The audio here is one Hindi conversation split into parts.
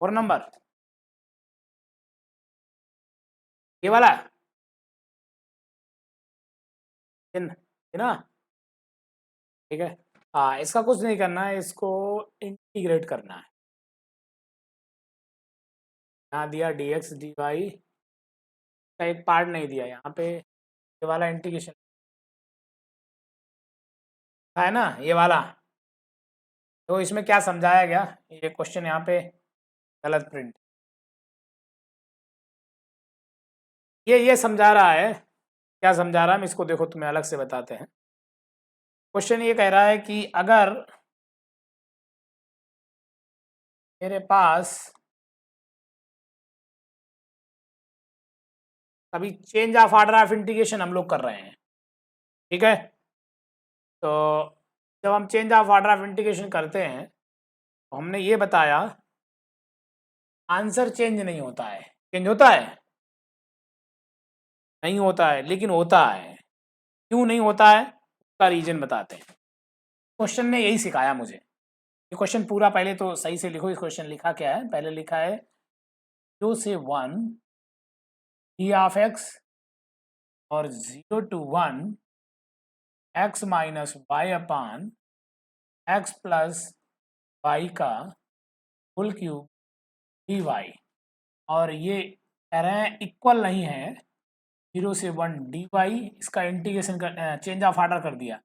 4 नंबर ये वाला है ना, ठीक है। हाँ, इसका कुछ नहीं करना है, इसको इंटीग्रेट करना है। यहाँ दिया dx dy का एक पार्ट नहीं दिया, यहाँ पे ये वाला इंटीग्रेशन है ना, ये वाला। तो इसमें क्या समझाया गया, ये क्वेश्चन यहाँ पे गलत प्रिंट, ये समझा रहा है। क्या समझा रहा है, हम इसको देखो तुम्हें अलग से बताते हैं। क्वेश्चन ये कह रहा है कि अगर मेरे पास अभी change of order of integration हम लोग कर रहे हैं, ठीक है। तो जब हम change of order of integration करते हैं तो हमने ये बताया आंसर चेंज नहीं होता है। चेंज होता है? नहीं होता है, लेकिन होता है। क्यों नहीं होता है उसका रीजन बताते हैं। क्वेश्चन ने यही सिखाया मुझे। ये क्वेश्चन पूरा पहले तो सही से लिखो। इस क्वेश्चन लिखा क्या है, पहले लिखा है 0 से 1 d ऑफ x और 0 to 1 x minus y upon x plus y का होल क्यूब डी वाई। और ये कह रहे हैं इक्वल नहीं है 0 से 1 डी वाई, इसका इंटीग्रेशन कर चेंज ऑफ ऑर्डर कर दिया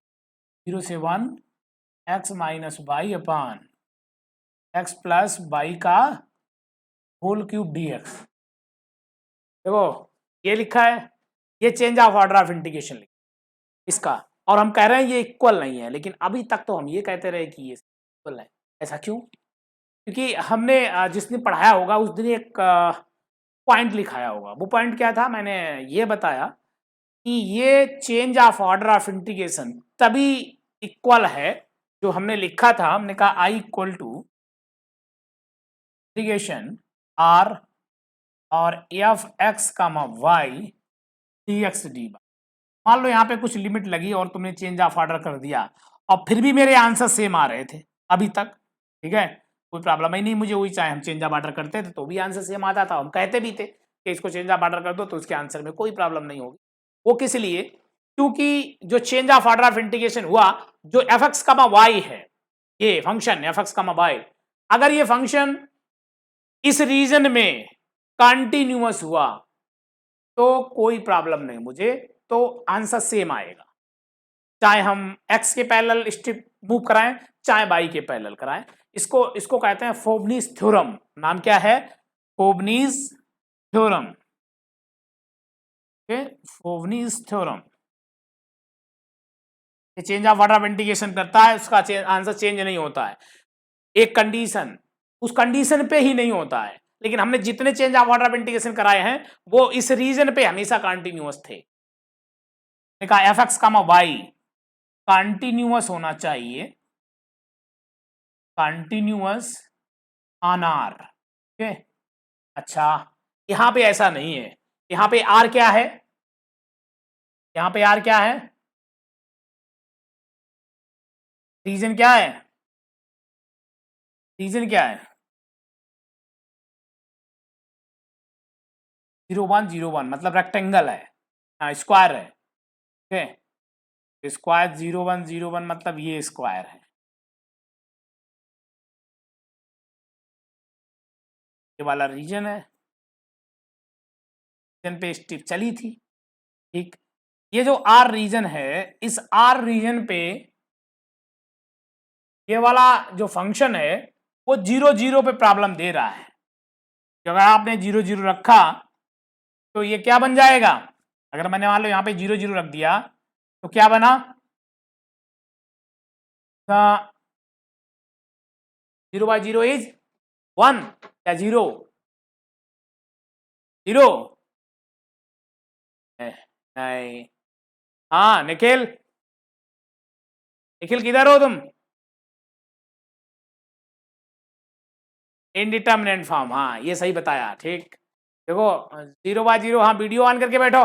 0 से 1 x minus y upon x plus y का होल क्यूब डी एक्स। देखो ये लिखा है, ये change of order of integration इसका, और हम कह रहे हैं ये इक्वल नहीं है। लेकिन अभी तक तो हम ये कहते रहे कि ये इक्वल है। ऐसा क्यों? क्योंकि हमने जिस दिन पढ़ाया होगा उस दिन एक पॉइंट लिखाया होगा। वो पॉइंट क्या था, मैंने ये बताया कि ये change of order of integration तभी इक्वल है जो हमने लिखा था। हमने कहा I equal to integration R और f x comma y d x d y. मान लो यहाँ पे कुछ लिमिट लगी और तुमने चेंज ऑफ ऑर्डर कर दिया और फिर भी मेरे आंसर सेम आ रहे थे अभी तक, ठीक है, कोई प्रॉब्लम ही नहीं मुझे। वही चाहे हम चेंज ऑफ ऑर्डर करते थे तो भी आंसर सेम आता था। हम कहते भी थे कि इसको चेंज ऑफ ऑर्डर कर दो तो उसके आंसर में कोई प्रॉब्लम नहीं होगी। वो किस लिए? क्योंकि जो change of order of integration हुआ, जो एफ एक्स कामा वाई है, ये function F x comma Y, अगर ये फंक्शन इस रीजन में कंटिन्यूअस हुआ तो कोई प्रॉब्लम नहीं मुझे, तो आंसर सेम आएगा। चाहे हम x के पैरेलल स्ट्रिप मूव कराएं चाहे y के पैरेलल कराएं। इसको कहते हैं फोबनीस थ्योरम। नाम क्या है? फोबनीस थ्योरम। फोबनीस थ्योरम। ये change of order of integration करता है, उसका आंसर चेंज नहीं होता है। एक कंडीशन, उस कंडीशन पे ही नहीं होता है। लेकिन हमने जितने change of order of integration कराए हैं वो इस रीजन पे हमेशा कंटिन्यूअस थे। कहा F x comma Y continuous होना चाहिए, कंटिन्यूअस ऑन आर। ओके, अच्छा यहां पे ऐसा नहीं है। यहां पे आर क्या है? यहां पे आर क्या है? रीजन क्या है? रीजन क्या है? 0 1 0 1 मतलब रेक्टेंगल है, हाँ स्क्वायर है। ओके, स्क्वायर 0 1 0 1 मतलब ये स्क्वायर है। ये वाला रीजन है, रीजन पे स्टिप चली थी, ठीक। ये जो आर रीजन है, इस आर रीजन पे ये वाला जो फंक्शन है वो 0 0 पे प्रॉब्लम दे रहा है। अगर आपने 0 0 रखा तो ये क्या बन जाएगा? अगर मैंने मान लो यहाँ पे 0 0 रख दिया तो क्या बना? 0 by 0 इज 1 या 0 0? नहीं। हाँ निखिल, निखिल किधर हो तुम? इनडिटर्मिनेट फॉर्म, हाँ ये सही बताया, ठीक। देखो 0 by 0, हाँ वीडियो ऑन करके बैठो।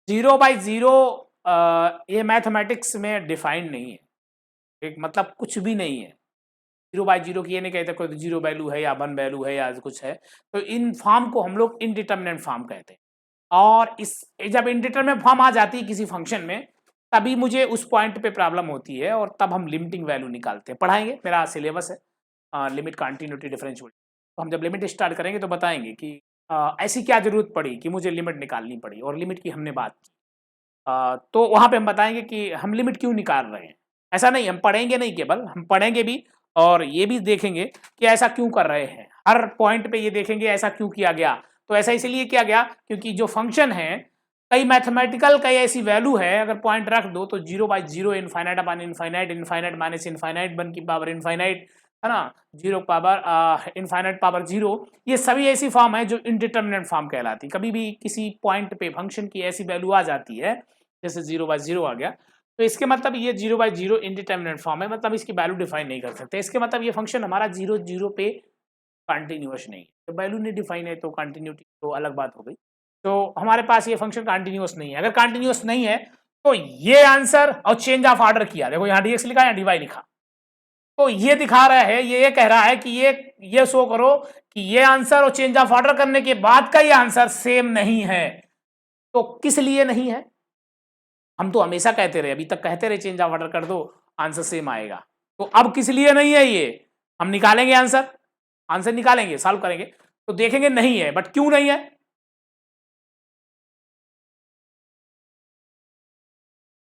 0 by 0 ये मैथमेटिक्स में डिफाइंड नहीं है, ठीक, मतलब कुछ भी नहीं है। 0/0 की ये नहीं कहते कोई 0 वैल्यू है या 1 वैल्यू है या कुछ है, तो इन फॉर्म को हम लोग इनडिटरमिनेट फॉर्म कहते हैं। और इस जब इनडिटरमिनेट फॉर्म आ जाती है किसी फंक्शन में, तभी मुझे उस पॉइंट पे प्रॉब्लम होती है और तब हम लिमिटिंग वैल्यू निकालते हैं। पढ़ाएंगे, मेरा सिलेबस है लिमिट कंटिन्यूटी डिफरेंशियल। तो हम जब लिमिट स्टार्ट करेंगे तो बताएंगे कि ऐसी क्या जरूरत पड़ी कि मुझे लिमिट निकालनी पड़ी, और लिमिट की हमने बात की। तो वहाँ पे हम बताएंगे कि हम लिमिट क्यों निकाल रहे हैं। ऐसा नहीं, हम पढ़ेंगे नहीं, केवल हम पढ़ेंगे भी और ये भी देखेंगे कि ऐसा क्यों कर रहे हैं। हर पॉइंट पे ये देखेंगे ऐसा क्यों किया गया। तो ऐसा इसलिए किया गया क्योंकि जो फंक्शन है, कई मैथमेटिकल कई ऐसी वैल्यू है, अगर पॉइंट रख दो तो 0/0, infinite upon infinite, infinite minus infinite, 1 की पावर इनफाइनाइट, है ना, 0 पावर इनफाइनाइट पावर 0, ये सभी ऐसी फॉर्म है जो इनडिटरमिनेट फॉर्म कहलाती। कभी भी किसी पॉइंट पे फंक्शन की ऐसी वैल्यू आ जाती है, जैसे 0/0 आ गया, तो इसके मतलब ये 0/0 इनडिटरमिनेट फॉर्म है, मतलब इसकी वैल्यू डिफाइन नहीं कर सकते। इसके मतलब ये फंक्शन हमारा 0 पे कंटिन्यूअस नहीं है। तो वैल्यू नहीं डिफाइन है तो कंटिन्यूटी तो अलग बात हो गई। तो हमारे पास ये फंक्शन कंटिन्यूअस नहीं है। अगर कंटिन्यूअस नहीं है तो ये आंसर, और चेंज ऑफ ऑर्डर किया, देखो यहाँ dx लिखा, यहाँ dy लिखा, तो ये दिखा रहा है, ये कह रहा है कि ये शो करो कि ये आंसर और चेंज ऑफ ऑर्डर करने के बाद का ये आंसर सेम नहीं है। तो किस लिए नहीं है? हम तो हमेशा कहते रहे, अभी तक कहते रहे चेंज ऑफ ऑर्डर कर दो आंसर सेम आएगा। तो अब किस लिए नहीं है ये हम निकालेंगे, आंसर निकालेंगे, सॉल्व करेंगे तो देखेंगे नहीं है। बट क्यों नहीं है?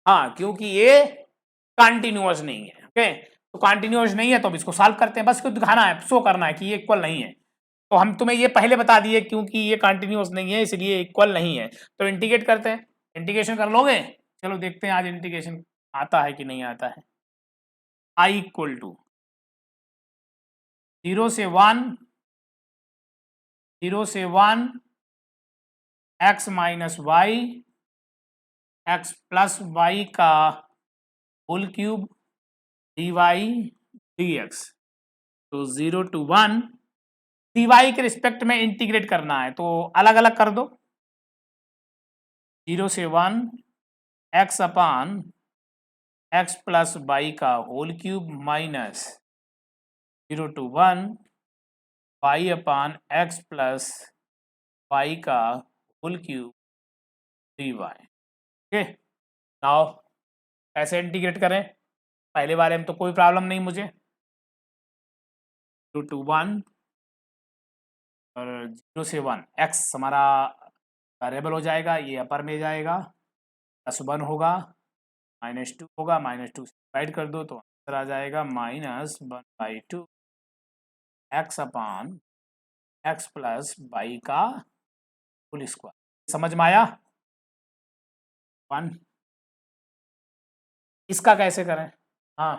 हाँ, क्योंकि ये कंटिन्यूअस नहीं है। ओके, तो कंटिन्यूअस नहीं है तो अब इसको सॉल्व करते हैं। बस इसको दिखाना है, शो करना है कि ये इक्वल नहीं है। तो हम तुम्हें ये पहले बता दिए क्योंकि ये कंटिन्यूअस नहीं है इसलिए इक्वल नहीं है। तो इंटीग्रेट करते हैं, इंटीग्रेशन कर लोगे? चलो देखते हैं आज इंटीग्रेशन आता है कि नहीं आता है। आई इक्वल टू 0 से 1, 0 से 1 x minus y, x plus y का whole cube, d y d x. तो 0 to 1 डी वाई के रिस्पेक्ट में इंटीग्रेट करना है, तो अलग अलग कर दो। 0 से 1 x upon x plus y का whole cube minus 0 to 1 y upon x plus y का whole cube d y. Okay, now कैसे इंटीग्रेट करें? पहले वाले में तो कोई प्रॉब्लम नहीं मुझे। 0 to 1 और 0 से 1 एक्स हमारा वेरिएबल हो जाएगा, ये अपर में जाएगा, +1 होगा, -2 होगा, -2 से डिवाइड कर दो तो आंसर आ जाएगा -1/2 एक्स अपान एक्स प्लस वाई का होल स्क्वायर। समझ में आया? 1। इसका कैसे करें? हाँ,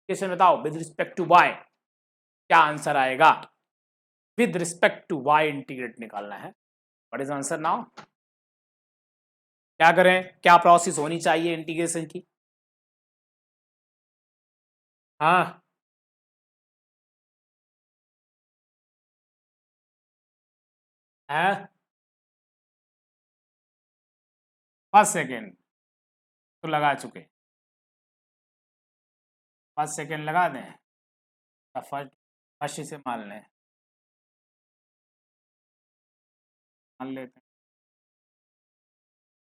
कैसे बताओ? विद रिस्पेक्ट टू वाई क्या आंसर आएगा? With respect to y integrate निकालना है। What is answer now? क्या करें? क्या प्रोसेस होनी चाहिए इंटीग्रेशन की? हाँ, है फर्स्ट सेकेंड तो लगा चुके, फर्स्ट सेकेंड लगा दें, फर्स्ट फर्स्ट से मान लें, मान लेते हैं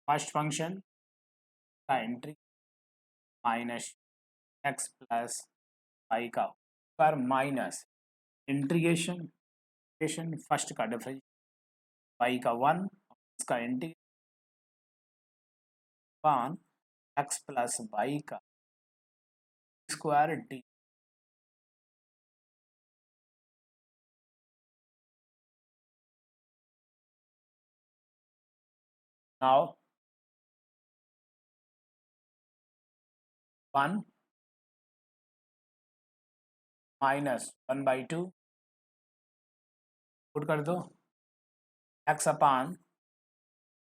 फर्स्ट फंक्शन का entry minus x plus y का पर माइनस इंटीग्रेशन फर्स्ट का डिफरेंस वाई का 1, इसका इंटीग्रेशन एक्स प्लस वाई का स्क्वायर डी। नाउ 1 -1/2 पुट कर दो, एक्स अपान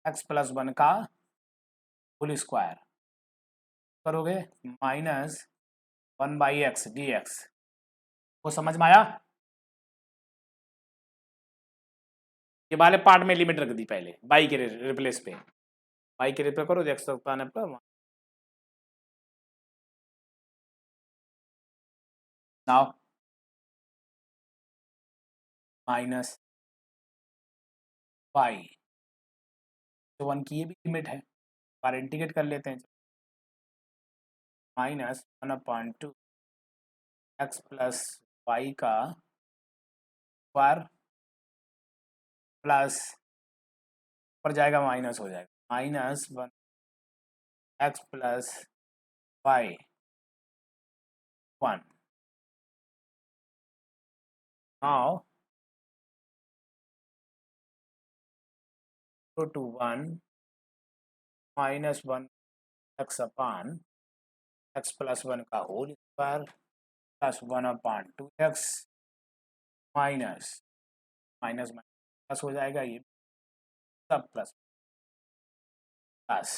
एक्स प्लस 1 का होल स्क्वायर करोगे -1/x dx। वो समझ में आया? ये वाले पार्ट में लिमिट रख दी पहले बाई के रिप्लेस पे, बाई के रिप्लेस करो एक्स पाने पर। नाउ माइनस वाई, तो 1 की ये भी लिमिट है, बार इंटीग्रेट कर लेते हैं, माइनस 1/2 एक्स प्लस वाई का स्क्वायर प्लस पर जाएगा माइनस हो जाएगा, minus 1 x plus y 1. Now go to 1 minus 1 x upon x plus 1 का whole square plus 1/2x minus minus plus हो जाएगा, ये सब प्लस प्लस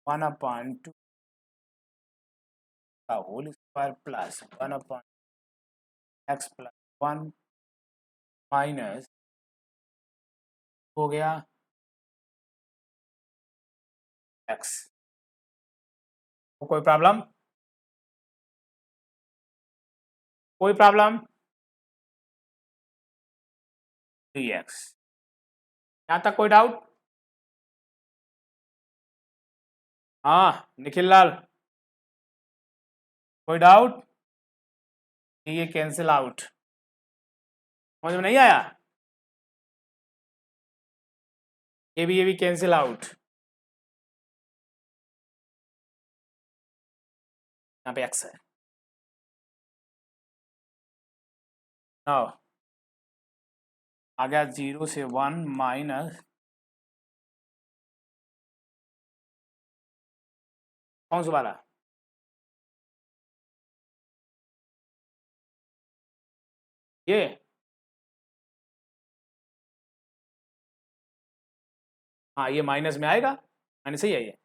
1/2 का whole square plus 1/x plus 1 minus हो गया x. कोई प्रॉब्लम? कोई प्रॉब्लम? 3x. यहाँ तक कोई डाउट? हाँ निखिल लाल, कोई डाउट? ये कैंसिल आउट, समझ में नहीं आया? ये भी कैंसिल आउट, यहाँ पे x है. नाउ आ गया 0 से 1 माइनस कौन सा वाला? ये हाँ, ये माइनस में आएगा, माइनस ही है, ये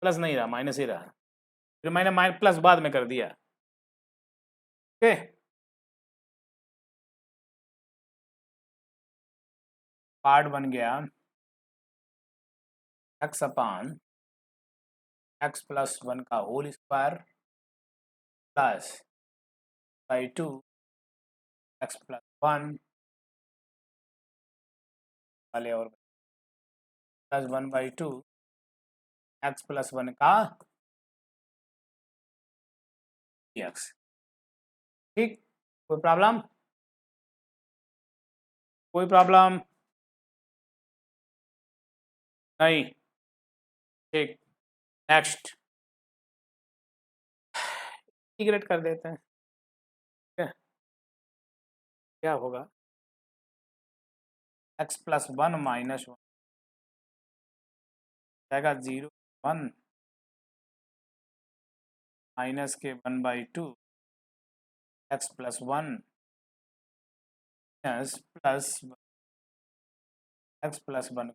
प्लस नहीं रहा, माइनस ही रहा, फिर मैंने प्लस बाद में कर दिया. ओके, पार्ट बन गया x अपान x प्लस 1 का whole square plus by 2 x plus 1 वाले और प्लस 1/2 x प्लस 1 का x. ठीक, कोई प्रॉब्लम? कोई प्रॉब्लम नहीं? ठीक, नेक्स्ट इंटीग्रेट कर देते हैं. ठीक है, क्या होगा? x प्लस 1 माइनस 1 जाएगा 0 1 माइनस के 1/2 x plus 1 minus plus x plus 1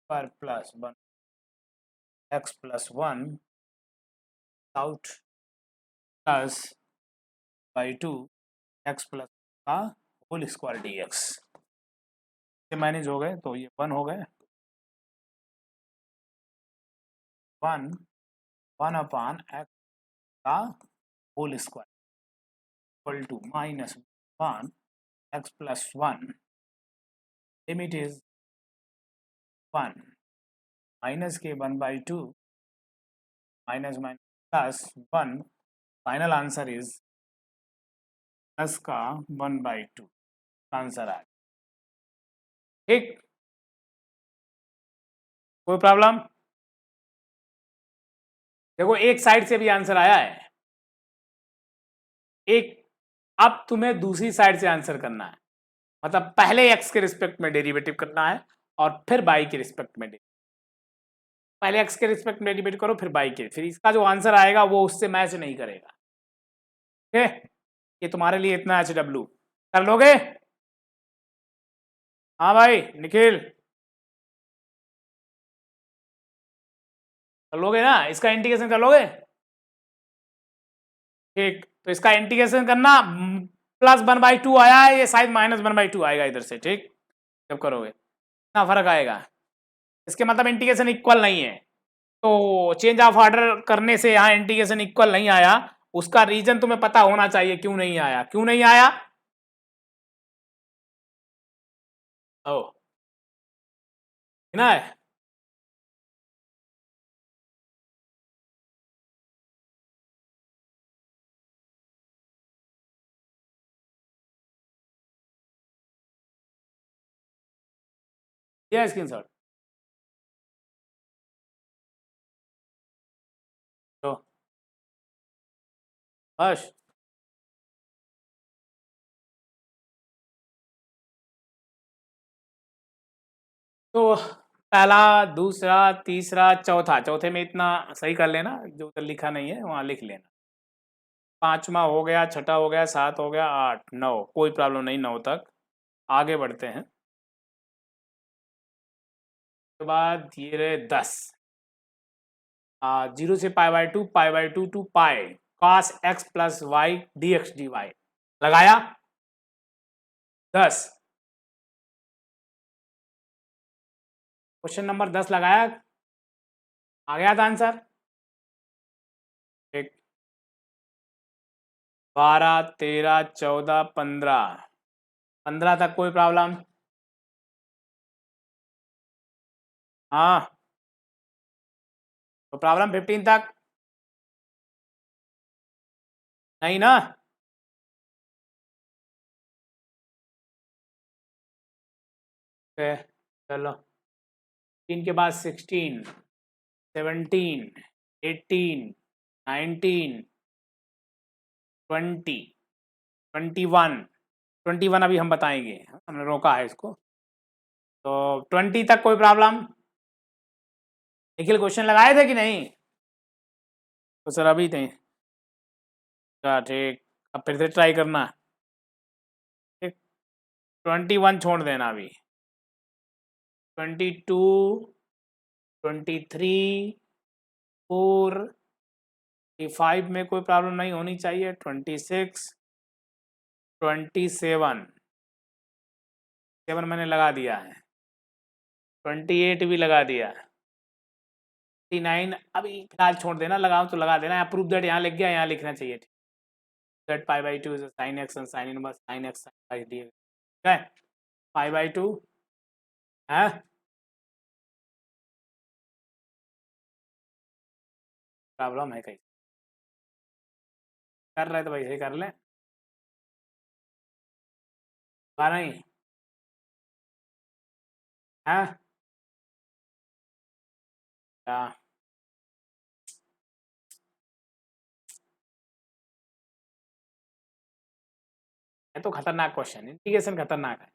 पर plus 1 x plus 1 out plus by 2 x plus का होल स्क्वायर dx. ये मैनेज हो गए, तो ये 1 हो गए, 1 अपान x का whole square equal to minus 1 x plus 1 limit is 1 minus के 1/2 minus minus plus 1, final answer is plus का 1/2 आंसर आ गया. ठीक, कोई प्रॉब्लम? देखो एक साइड से भी आंसर आया है, एक अब तुम्हें दूसरी साइड से आंसर करना है, मतलब पहले x के रिस्पेक्ट में डेरिवेटिव करना है और फिर y के रिस्पेक्ट में. पहले x के रिस्पेक्ट में डेरिवेटिव करो, फिर y के, फिर इसका जो आंसर आएगा वो उससे मैच नहीं करेगा. ठीक है, ये तुम्हारे लिए इतना HW कर लोगे? हाँ भाई निखिल, कर लोगे ना? इसका इंटीग्रेशन कर लोगे? ठीक, तो इसका इंटीग्रेशन करना, प्लस 1/2 आया है, ये शायद माइनस 1/2 आएगा इधर से. ठीक, जब करोगे इतना फर्क आएगा, इसके मतलब इंटीग्रेशन इक्वल नहीं है, तो चेंज ऑफ ऑर्डर करने से यहाँ इंटीग्रेशन इक्वल नहीं आया, उसका रीजन तुम्हें पता होना चाहिए क्यों नहीं आया, क्यों नहीं आया। ओ ना है। ये स्क्रीनशॉट तो हर्ष तो पहला, दूसरा, तीसरा, चौथा, चौथे में इतना सही कर लेना जो उधर लिखा नहीं है वहाँ लिख लेना। पांचवा हो गया, छठा हो गया, सात हो गया, आठ, नौ, कोई प्रॉब्लम नहीं, नौ तक आगे बढ़ते हैं। उसके बाद ये रहे 10। 0 से π/2, π/2 to pi cos x plus y dx dy लगाया 10। क्वेश्चन नंबर 10 लगाया, आ गया था आंसर। एक 12, 13, 14, 15, 15 तक कोई प्रॉब्लम। हाँ तो प्रॉब्लम 15 तक नहीं ना। चलो 3 के बाद 16, 17, 18, 19, 20, 21, 21 अभी हम बताएंगे, हमने रोका है इसको। तो 20 तक कोई प्रॉब्लम। निखिल क्वेश्चन लगाए थे कि नहीं। तो सर अभी नहीं। अच्छा ठीक, अब फिर से ट्राई करना। ठीक, 21 छोड़ देना अभी। 22, 23, 4, 25 में कोई प्रॉब्लम नहीं होनी चाहिए। 26, 27, 7 मैंने लगा दिया है। 28 भी लगा दिया। 29 अभी फिलहाल छोड़ देना, लगाओ तो लगा देना। प्रूफ दैट यहाँ लिख गया, यहाँ लिखना चाहिए। That π/2 is sin x and sin inverse sin x sin y dx। ठीक है, π/2 है। प्रॉब्लम है कहीं कर रहे तो भाई सही कर ले। नहीं है क्या। है तो खतरनाक क्वेश्चन, इंटीग्रेशन खतरनाक है।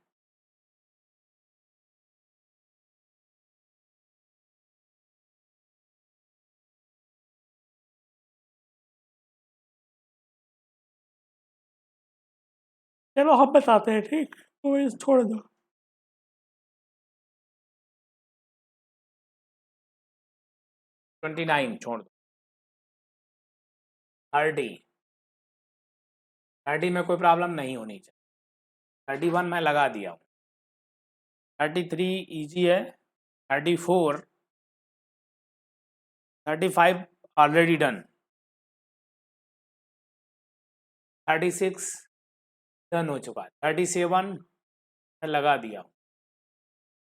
चलो हम बताते हैं, ठीक, तो इस छोड़ दो। 29 छोड़ दो। 30, 30 में कोई प्रॉब्लम नहीं होनी चाहिए। 31 मैं लगा दिया हूँ। 33 इजी है। 34, 35 ऑलरेडी डन। 36 डन हो चुका है। 37 मैं लगा दिया हूँ।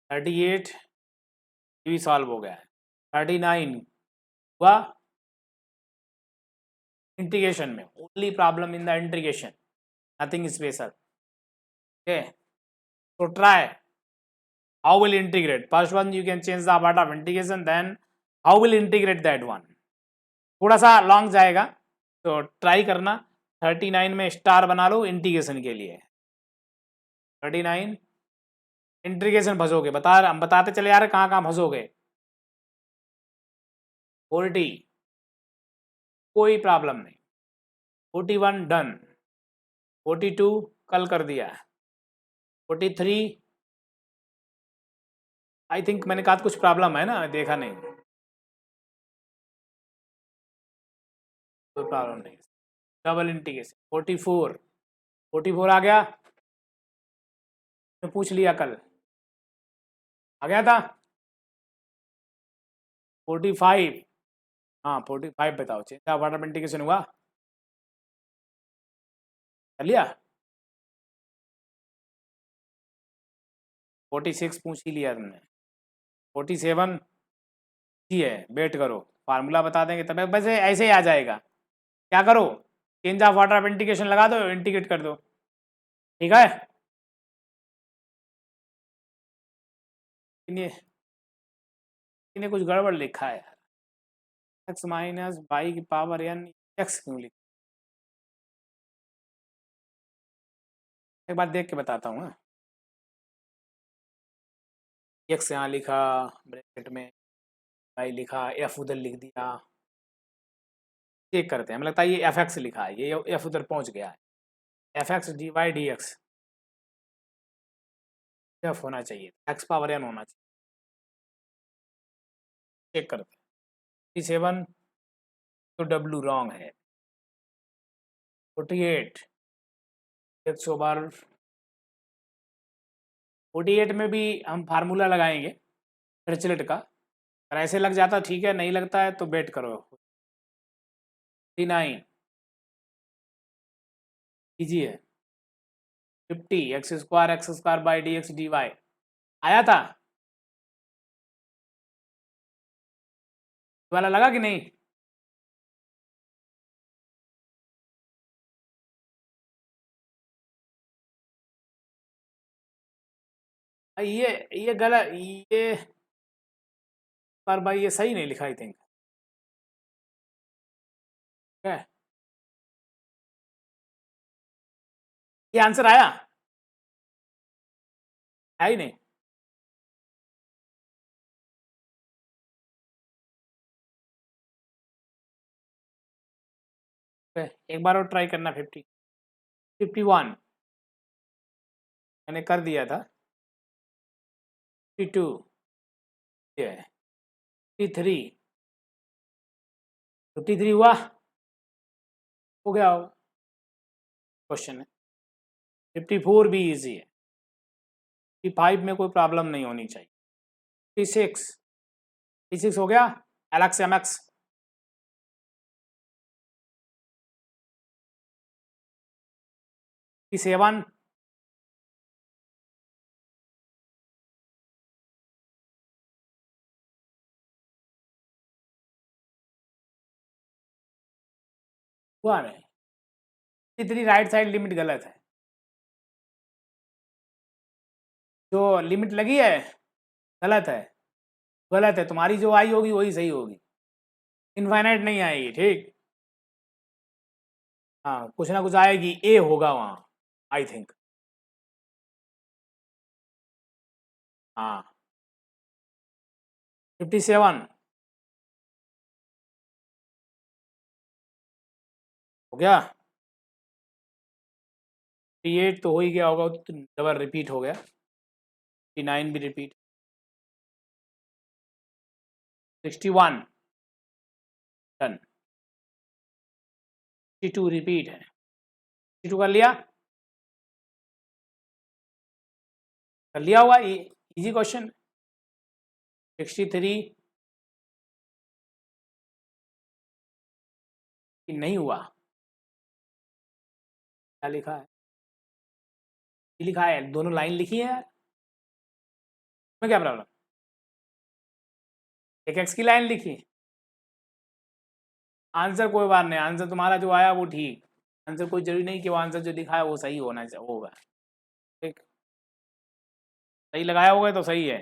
38 भी सॉल्व हो गया है। 39 हुआ इंटीग्रेशन में, only problem in the integration, nothing special. Okay, so try how will integrate. First one you can change the part of integration, then how will integrate that one. थोड़ा सा लॉन्ग जाएगा तो ट्राई करना। 39 में स्टार बना लो इंटीग्रेशन के लिए। 39 इंटीग्रेशन फंसोगे, हम बताते चले यार कहाँ कहाँ फंसोगे। 40 कोई प्रॉब्लम नहीं। 41 डन। 42 कल कर दिया। 43 आई थिंक मैंने कहा कुछ प्रॉब्लम है ना, देखा नहीं। कोई प्रॉब्लम नहीं। डबल इंटीग्रेशन 44, 44 आ गया, मैं पूछ लिया कल, आ गया था। 45, हाँ 45 बताओ, चेंज ऑफ ऑर्डर इंटीग्रेशन हुआ। कर लिया? 46 पूछ ही लिया तुमने, 47 ही है, वेट करो, फार्मूला बता देंगे तब वैसे ऐसे ही आ जाएगा। क्या करो, change of order of integration लगा दो, इंटीग्रेट कर दो, ठीक है। इन्हें इन्हें कुछ गड़बड़ लिखा है यार, एक्स माइनस वाई की पावर एन एक्स क्यों लिखा, एक बार देख के बताता हूँ। एक्स यहाँ लिखा ब्रैकेट में, वाई लिखा, एफ उधर लिख दिया, चेक करते हैं, हमें लगता है ये एफ एक्स लिखा है, ये एफ उधर पहुँच गया है, f x d y d x, f होना चाहिए, एक्स पावर एन होना चाहिए, चेक करते हैं। 37 तो डब्लू रॉन्ग है, 48 100 बार, 48 में भी हम फार्मूला लगाएंगे डिरिचलेट का, अगर ऐसे लग जाता ठीक है, नहीं लगता है तो बेट करो। 39 कीजिए, 50 x square by d x d y आया था, वाला लगा कि नहीं? ये गलत, ये पर भाई ये सही नहीं लिखा, आई थिंक है, ये आंसर आया है ही नहीं। एक बार और ट्राई करना, 51 मैंने कर दिया था, 52 ये 53 53 हुआ, हो गया हो क्वेश्चन है। 54 भी इजी है, 55 में कोई प्रॉब्लम नहीं होनी चाहिए। 56 हो गया, एलएक्स एमएक्स, 57 हुआ नहीं, 53 राइट साइड लिमिट गलत है, जो लिमिट लगी है गलत है, गलत है, तुम्हारी जो आई होगी वही सही होगी, इनफाइनाइट नहीं आएगी, ठीक। हाँ कुछ ना कुछ आएगी, ए होगा वहाँ, आई थिंक, हाँ। 57 हो गया, 58 तो हो ही गया होगा, तो डबल रिपीट हो गया, 59 भी रिपीट, 61 डन, 62 रिपीट है, 62 कर लिया होगा, इजी क्वेश्चन। 63 नहीं हुआ, क्या लिखा है, लिखा है, दोनों लाइन लिखी है यार, में क्या प्रॉब्लम, एक एक्स की लाइन लिखी, आंसर कोई बात नहीं, आंसर तुम्हारा जो आया वो ठीक, आंसर कोई जरूरी नहीं कि वो आंसर जो दिखा है वो सही होना चाहिए, होगा, ठीक, सही लगाया होगा तो सही है,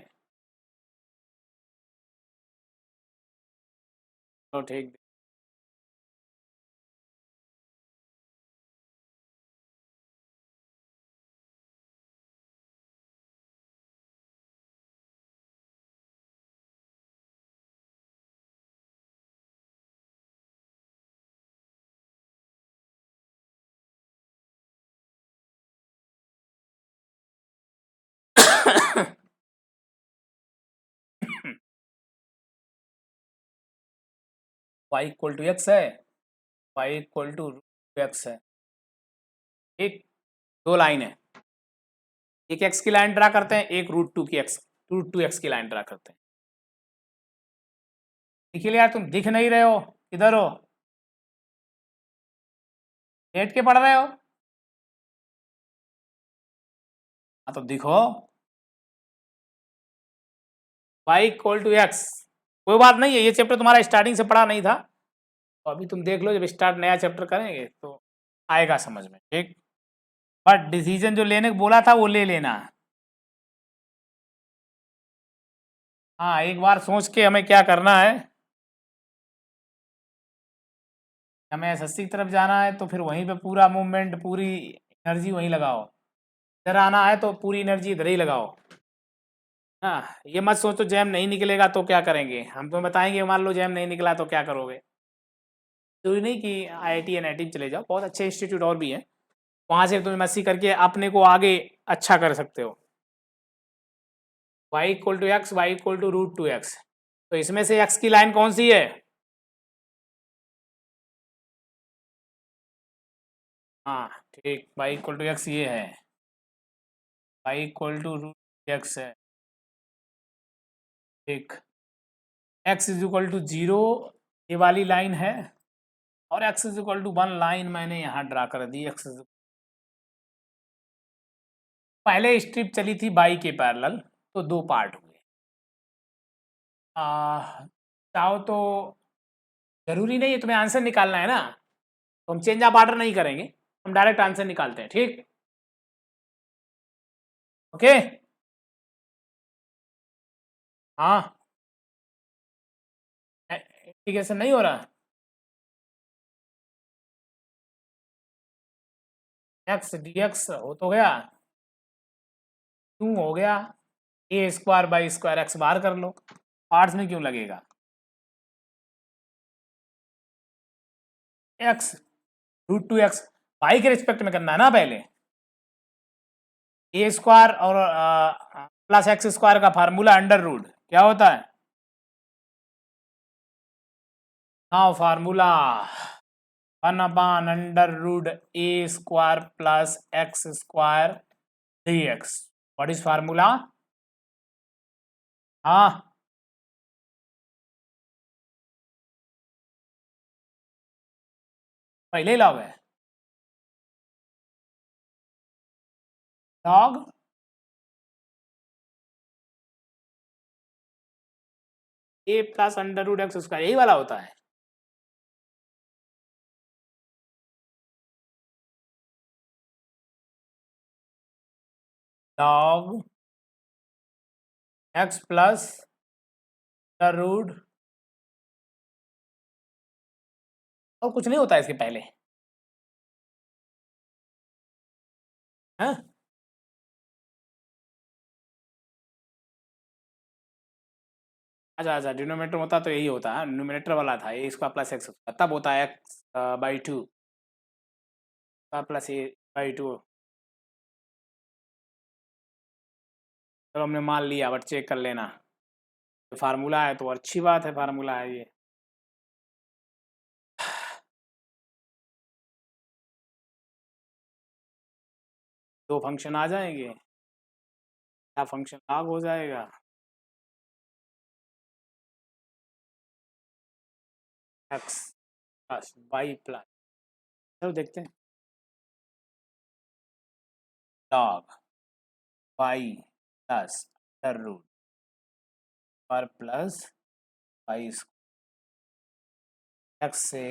तो ठीक। y इक्वल टू एक्स है, y इक्वल टू एक्स है, एक दो लाइन है, एक एक्स की लाइन ड्रा करते हैं, एक √2 की लाइन ड्रा करते हैं। देखिए यार तुम दिख नहीं रहे हो, किधर हो, लेट के पढ़ रहे हो, हाँ तो देखो y इक्वल टू एक्स, कोई बात नहीं है, ये चैप्टर तुम्हारा स्टार्टिंग से पढ़ा नहीं था, तो अभी तुम देख लो, जब स्टार्ट नया चैप्टर करेंगे तो आएगा समझ में, ठीक। बट डिसीजन जो लेने को बोला था वो ले लेना। हाँ, एक बार सोच के हमें क्या करना है, हमें एसएससी की तरफ जाना है तो फिर वहीं पे पूरा मूवमेंट, पूरी एनर्जी वहीं लगाओ। इधर आना है तो पूरी एनर्जी इधर ही लगाओ। हाँ, ये मत सोचो जैम नहीं निकलेगा तो क्या करेंगे, हम तुम्हें बताएंगे मान लो जैम नहीं निकला तो क्या करोगे। जरूरी नहीं कि आईआईटी एनआईटी में चले जाओ, बहुत अच्छे इंस्टीट्यूट और भी हैं, वहाँ से तुम एमएससी करके अपने को आगे अच्छा कर सकते हो। Y equal to x, y equal to root two x, तो इसमें से एक्स की लाइन कौन सी है? हाँ ठीक, वाई इक्वल टू एक्स ये है, y equal to root x है, ठीक। X is equal to zero ये वाली लाइन है, और x is equal to one line मैंने यहाँ ड्रा कर दी। एक्स पहले स्ट्रिप चली थी बाई के पैरेलल, तो दो पार्ट हुए। चाहो तो, जरूरी नहीं है तुम्हें आंसर निकालना है ना, तो हम चेंज ऑफ ऑर्डर नहीं करेंगे, हम डायरेक्ट आंसर निकालते हैं, ठीक। ओके। हाँ, इंटीग्रेशन नहीं हो रहा, एक्स डी एक्स हो तो गया, क्यों हो गया, a square by square x बाहर कर लो, पार्ट्स में क्यों लगेगा, x root two x, y के रिस्पेक्ट में करना है ना पहले। ए स्क्वायर और प्लस एक्स स्क्वायर का फार्मूला अंडर रूट क्या होता है, हाँ formula one upon under root a square plus x square d x, what is formula. हाँ, पहले लॉग है, log a plus under root x square, यही वाला होता है। Log x plus under root, और कुछ नहीं होता है इसके पहले, हाँ। अच्छा अच्छा, डिनोमिनेटर होता तो यही होता है, न्यूमिनेटर वाला था ए स्क्वायर प्लस एक्स, तब होता है x by two plus A by two. चलो हमने मान लिया, बट चेक कर लेना, फार्मूला है तो अच्छी बात है, फार्मूला है ये। दो फंक्शन आ जाएंगे, क्या फंक्शन लॉग हो जाएगा, एक्स प्लस वाई प्लस, चलो देखते हैं, log y plus under root पर प्लस वाई एक्स से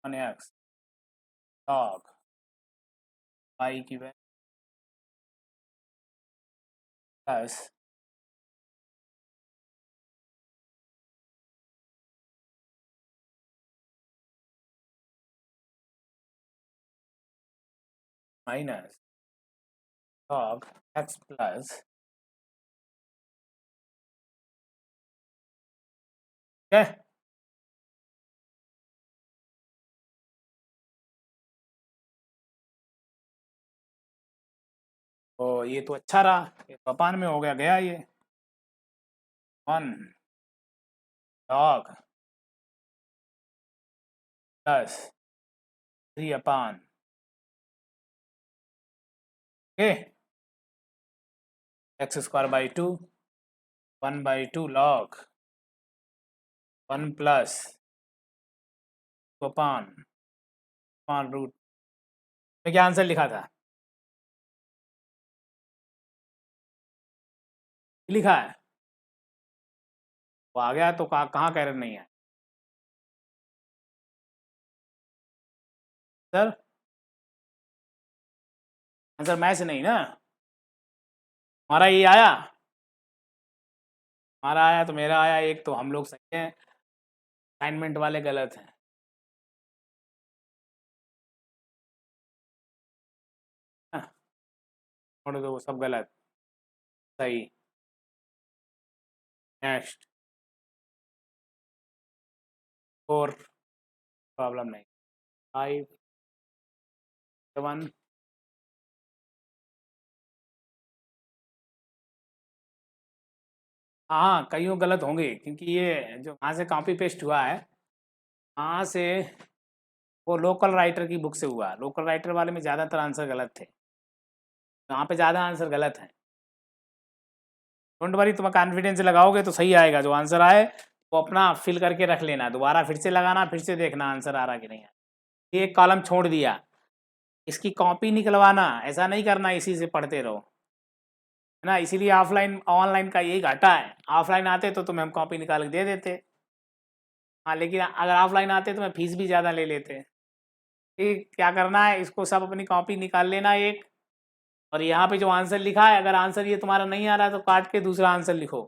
वन एक्स लॉग वाई की value plus minus log x plus, है तो ये तो अच्छा रहा, ये तो अपान में हो गया, गया ये one log plus three upon, okay, x square by two, one by two log one plus तो अपान रूट में क्या आंसर लिखा था? लिखा है वो आ गया तो कहाँ कह रहे नहीं है सर? आंसर मैच नहीं ना हमारा, ये आया, हमारा आया तो मेरा आया एक, तो हम लोग सही हैं, असाइनमेंट वाले गलत हैं। हाँ, छोड़ दो वो सब गलत, सही। नेक्स्ट, और प्रॉब्लम नहीं। 5 7 हाँ कईयों गलत होंगे क्योंकि ये जो वहाँ से कॉपी पेस्ट हुआ है, वहाँ से वो लोकल राइटर की बुक से हुआ, लोकल राइटर वाले में ज़्यादातर आंसर गलत थे, वहाँ पे ज़्यादा आंसर गलत हैं। डोंट वरी, तुम कॉन्फिडेंस लगाओगे तो सही आएगा, जो आंसर आए वो अपना फिल करके रख लेना, दोबारा फिर से लगाना, फिर से देखना आंसर आ रहा कि नहीं है। एक कॉलम छोड़ दिया, इसकी कॉपी निकलवाना, ऐसा नहीं करना इसी से पढ़ते रहो, है ना। इसीलिए ऑफलाइन ऑनलाइन का यही घाटा है, ऑफलाइन आते तो तुम्हें हम कॉपी निकाल के दे देते, हाँ, लेकिन अगर ऑफलाइन आते तो मैं फीस भी ज़्यादा ले लेते। ठीक, क्या करना है, इसको सब अपनी कॉपी निकाल लेना एक, और यहाँ पे जो आंसर लिखा है, अगर आंसर ये तुम्हारा नहीं आ रहा तो काट के दूसरा आंसर लिखो,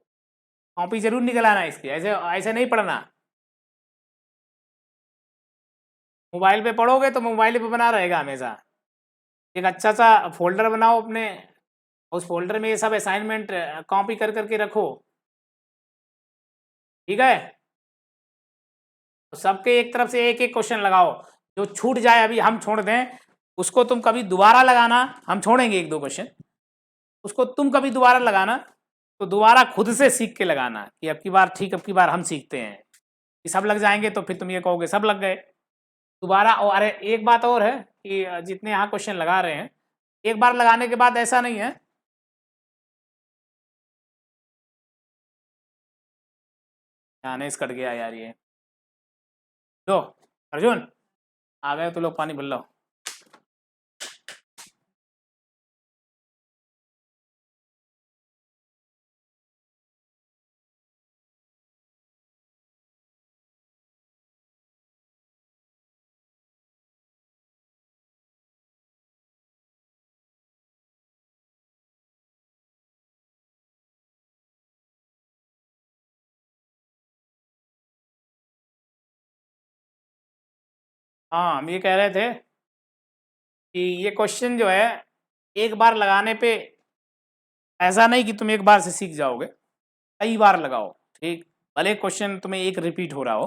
कॉपी जरूर निकल आना इसकी, ऐसे ऐसे नहीं पढ़ना। मोबाइल पे पढ़ोगे तो मोबाइल पे बना रहेगा हमेशा, एक अच्छा सा फोल्डर बनाओ अपने, उस फोल्डर में ये सब असाइनमेंट कॉपी कर करके रखो, ठीक है। तो सबके एक तरफ से एक एक क्वेश्चन लगाओ, जो छूट जाए अभी हम छोड़ दें उसको तुम कभी दोबारा लगाना, हम छोड़ेंगे एक दो क्वेश्चन, उसको तुम कभी दोबारा लगाना तो दोबारा खुद से सीख के लगाना कि अब की बार ठीक, अब की बार हम सीखते हैं, कि सब लग जाएंगे तो फिर तुम ये कहोगे सब लग गए दोबारा। और अरे एक बात और है कि जितने यहाँ क्वेश्चन लगा रहे हैं, एक बार लगाने के बाद ऐसा नहीं है, ध्यान इस कट गया यार ये, लो अर्जुन आ गए तो लोग पानी भर लो। हाँ हम ये कह रहे थे कि ये क्वेश्चन जो है एक बार लगाने पे ऐसा नहीं कि तुम एक बार से सीख जाओगे, कई बार लगाओ, ठीक। भले क्वेश्चन तुम्हें एक रिपीट हो रहा हो,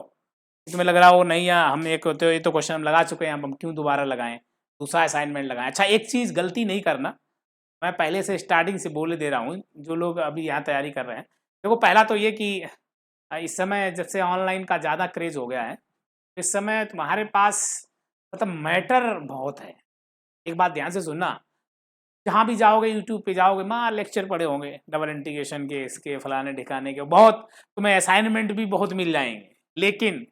तुम्हें लग रहा हो नहीं यार हम एक तो ये तो क्वेश्चन हम लगा चुके हैं, हम क्यों दोबारा लगाएं, दूसरा असाइनमेंट लगाएं। अच्छा एक चीज़ गलती नहीं करना, मैं पहले से स्टार्टिंग से बोले दे रहा हूँ, जो लोग अभी यहाँ तैयारी कर रहे हैं, देखो पहला तो ये कि इस समय जब से ऑनलाइन का ज़्यादा क्रेज हो गया है, इस समय तुम्हारे पास मतलब मैटर बहुत है। एक बात ध्यान से सुनना, जहाँ भी जाओगे यूट्यूब पे जाओगे, माँ लेक्चर पढ़े होंगे डबल इंटीग्रेशन के, इसके फलाने ठिकाने के, बहुत तुम्हें असाइनमेंट भी बहुत मिल जाएंगे, लेकिन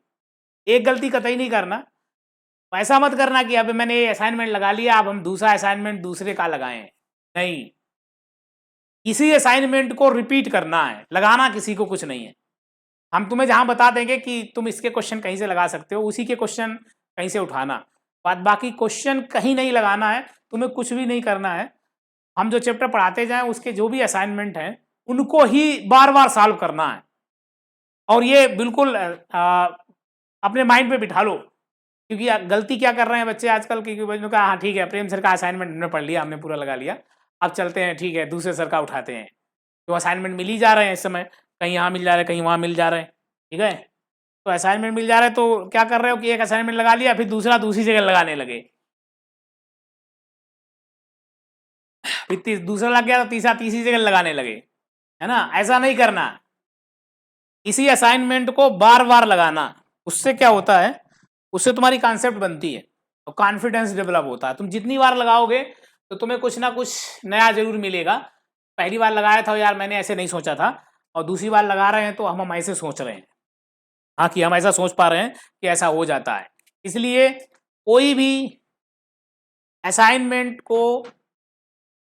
एक गलती कतई नहीं करना, ऐसा मत करना कि अब मैंने ये असाइनमेंट लगा लिया अब हम दूसरा असाइनमेंट दूसरे का लगाएं, नहीं, इसी असाइनमेंट को रिपीट करना है, लगाना किसी को कुछ नहीं है। हम तुम्हें जहां बता देंगे कि तुम इसके क्वेश्चन कहीं से लगा सकते हो, उसी के क्वेश्चन कहीं से उठाना, बाकी क्वेश्चन कहीं नहीं लगाना है, तुम्हें कुछ भी नहीं करना है। हम जो चैप्टर पढ़ाते जाएं उसके जो भी असाइनमेंट हैं उनको ही बार बार सॉल्व करना है, और ये बिल्कुल अपने माइंड पे बिठा लो, क्योंकि गलती क्या कर रहे हैं बच्चे आजकल की, बच्चों का हाँ ठीक है प्रेम सर का असाइनमेंट हमने पढ़ लिया, हमने पूरा लगा लिया, अब चलते हैं ठीक है दूसरे सर का उठाते हैं, तो असाइनमेंट मिल ही जा रहे हैं इस समय, कहीं यहाँ मिल जा रहे हैं कहीं वहाँ मिल जा रहे हैं, ठीक है। तो असाइनमेंट मिल जा रहा है तो क्या कर रहे हो कि एक असाइनमेंट लगा लिया फिर दूसरा दूसरी जगह लगाने लगे, फिर दूसरा लग गया तो तीसरा तीसरी जगह लगाने लगे, है ना। ऐसा नहीं करना, इसी असाइनमेंट को बार बार लगाना, उससे क्या होता है, उससे तुम्हारी कॉन्सेप्ट बनती है और कॉन्फिडेंस डेवलप होता है। तुम जितनी बार लगाओगे तो तुम्हें कुछ ना कुछ नया जरूर मिलेगा। पहली बार लगाया था यार मैंने ऐसे नहीं सोचा था, और दूसरी बार लगा रहे हैं तो हम ऐसे सोच रहे हैं, हाँ कि हम ऐसा सोच पा रहे हैं कि ऐसा हो जाता है, इसलिए कोई भी असाइनमेंट को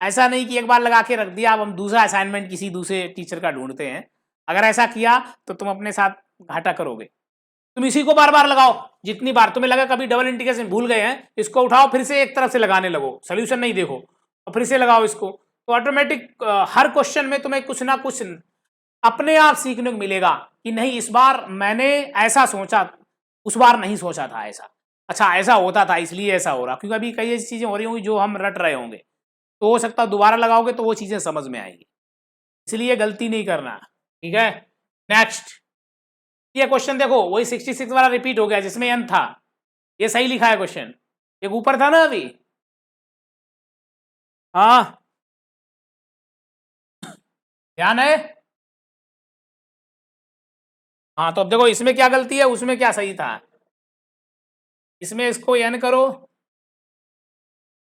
ऐसा नहीं कि एक बार लगा के रख दिया, अब हम दूसरा असाइनमेंट किसी दूसरे टीचर का ढूंढते हैं। अगर ऐसा किया तो तुम अपने साथ घाटा करोगे। तुम इसी को बार बार लगाओ, जितनी बार तुम्हें लगा कभी डबल इंटीग्रेशन भूल गए हैं, इसको उठाओ फिर से एक तरफ से लगाने लगो, सोल्यूशन नहीं देखो और फिर से लगाओ इसको, तो ऑटोमेटिक हर क्वेश्चन में तुम्हें कुछ ना कुछ अपने आप सीखने को मिलेगा कि नहीं इस बार मैंने ऐसा सोचा, उस बार नहीं सोचा था ऐसा, अच्छा ऐसा होता था इसलिए ऐसा हो रहा, क्योंकि अभी कई ऐसी चीजें हो रही होंगी जो हम रट रहे होंगे, तो हो सकता है दोबारा लगाओगे तो वो चीजें समझ में आएंगी, इसलिए गलती नहीं करना। ठीक है, नेक्स्ट ये क्वेश्चन देखो, वही 66 वाला रिपीट हो गया जिसमें एन था, ये सही लिखा है क्वेश्चन, एक ऊपर था ना अभी। हाँ ध्यान है। हाँ तो अब देखो इसमें क्या गलती है, उसमें क्या सही था। इसमें इसको एन करो,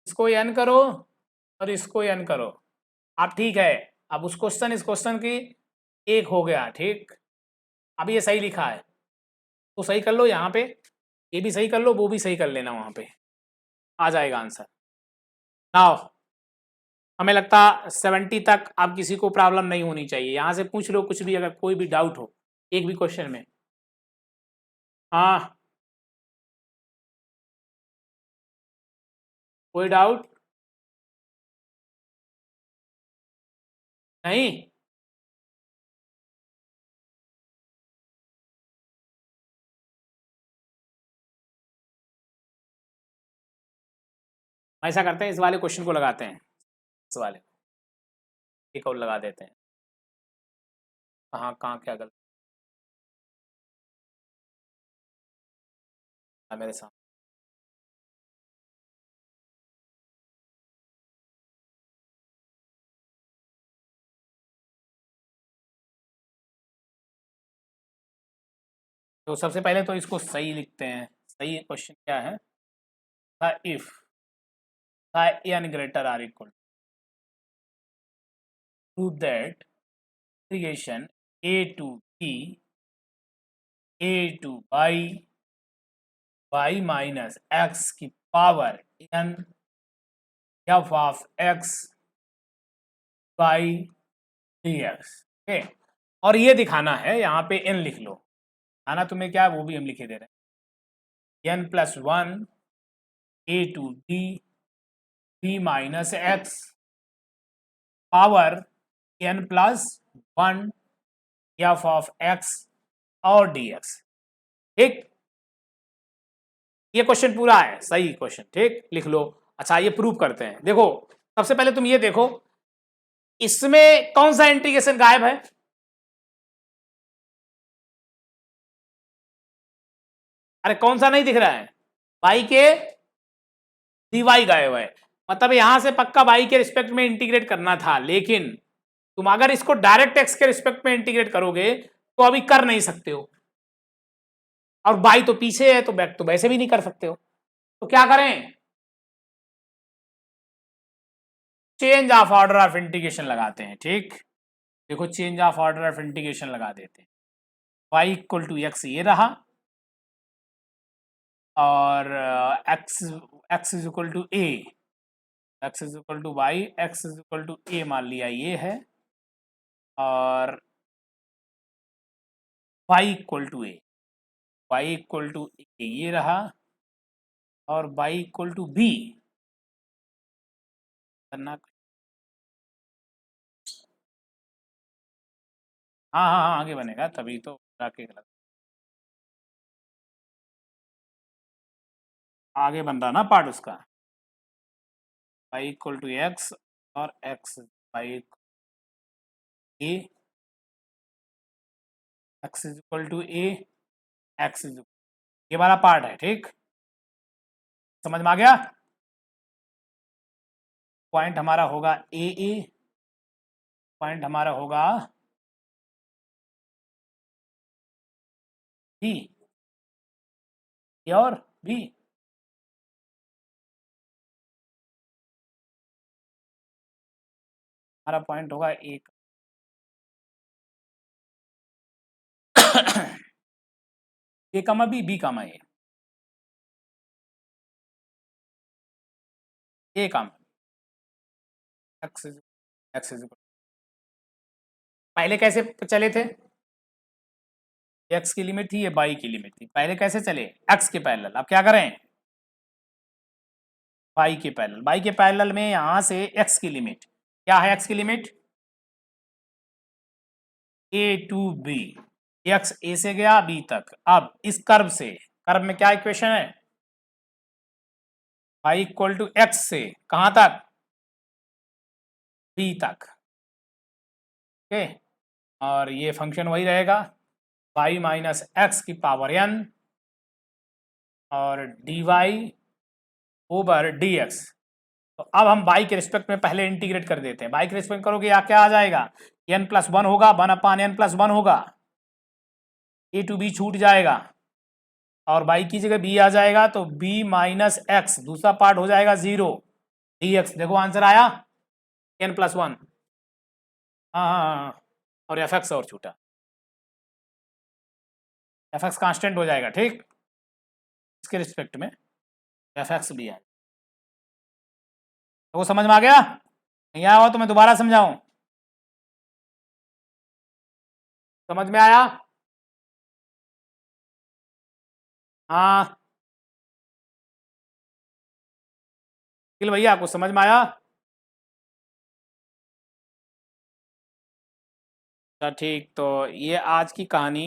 इसको एन करो और इसको एन करो, आप ठीक है। अब उस क्वेश्चन इस क्वेश्चन की एक हो गया, ठीक। अब ये सही लिखा है तो सही कर लो यहाँ पे, ये भी सही कर लो, वो भी सही कर लेना, वहां पे आ जाएगा आंसर। नाउ हमें लगता 70 तक अब किसी को प्रॉब्लम नहीं होनी चाहिए, यहाँ से पूछ लो कुछ भी अगर कोई भी डाउट हो एक भी क्वेश्चन में। हाँ कोई डाउट नहीं। ऐसा करते हैं, इस वाले क्वेश्चन को लगाते हैं, इस वाले एक और लगा देते हैं। कहाँ कहाँ क्या गलती है मेरे साथ। तो सबसे पहले तो इसको सही लिखते हैं, सही क्वेश्चन क्या है, if n greater or equal prove that integration a to b a to y minus x की power n f of x by dx। Okay, और ये दिखाना है, यहाँ पे n लिख लो, आना तुम्हें क्या है वो भी हम लिखे दे रहे हैं, n plus one a to b minus x power n plus one f of x और dx। ठीक, ये क्वेश्चन पूरा है, सही क्वेश्चन, ठीक लिख लो। अच्छा ये प्रूव करते हैं, देखो सबसे पहले तुम ये देखो इसमें कौन सा इंटीग्रेशन गायब है, अरे कौन सा नहीं दिख रहा है, बाई के dy गायब है, मतलब यहां से पक्का बाई के रिस्पेक्ट में इंटीग्रेट करना था, लेकिन तुम अगर इसको डायरेक्ट एक्स के रिस्पेक्ट में इंटीग्रेट करोगे तो अभी कर नहीं सकते हो, और बाई तो पीछे है तो बैक तो वैसे भी नहीं कर सकते हो, तो क्या करें, change of order of integration लगाते हैं। ठीक, देखो change of order of integration लगा देते हैं, y इक्वल टू एक्स ये रहा, और x x is equal to a, x is equal to y, x is equal to a मान लिया ये है, और y equal to a, y equal to a ये रहा, और y इक्वल टू बी करना। हाँ हाँ हाँ आगे बनेगा तभी तो आगे गलत, आगे बन रहा ना पार्ट उसका, y इक्वल टू एक्स और x y a, x is equal to a, x is, ये वाला पार्ट है। ठीक, समझ में आ गया, पॉइंट हमारा होगा ए, पॉइंट हमारा होगा बी, ए और बी, हमारा पॉइंट होगा एक ए कमा बी, बी कमा ए। ये काम एक्स इज पहले कैसे चले थे? एक्स की लिमिट थी, ये वाई की लिमिट थी। पहले कैसे चले? एक्स के पैरेलल। अब क्या करें? वाई के पैरेलल। वाई के पैरेलल में यहां से एक्स की लिमिट क्या है? एक्स की limit a to b, x a से गया बी तक। अब इस कर्व से, कर्व में क्या इक्वेशन है? वाई इक्वल टू एक्स से कहां तक? बी तक। ओके, और ये फंक्शन वही रहेगा, वाई माइनस एक्स की पावर एन और d y over d x. तो अब हम y के रिस्पेक्ट में पहले इंटीग्रेट कर देते हैं। y के रिस्पेक्ट करोगे या क्या आ जाएगा? n+1 होगा, 1/n+1 होगा, a टू b छूट जाएगा और y की जगह b आ जाएगा, तो b माइनस एक्स, दूसरा पार्ट हो जाएगा 0 dx। देखो आंसर आया n+1। हाँ, और fx और छूटा, fx कांस्टेंट हो जाएगा। ठीक, इसके रिस्पेक्ट में fx भी है। तो वो समझ में आ गया? नहीं आया हो तो मैं दोबारा समझाऊं? समझ में आया? हाँ भैया, आपको समझ में आया? अच्छा ठीक, तो ये आज की कहानी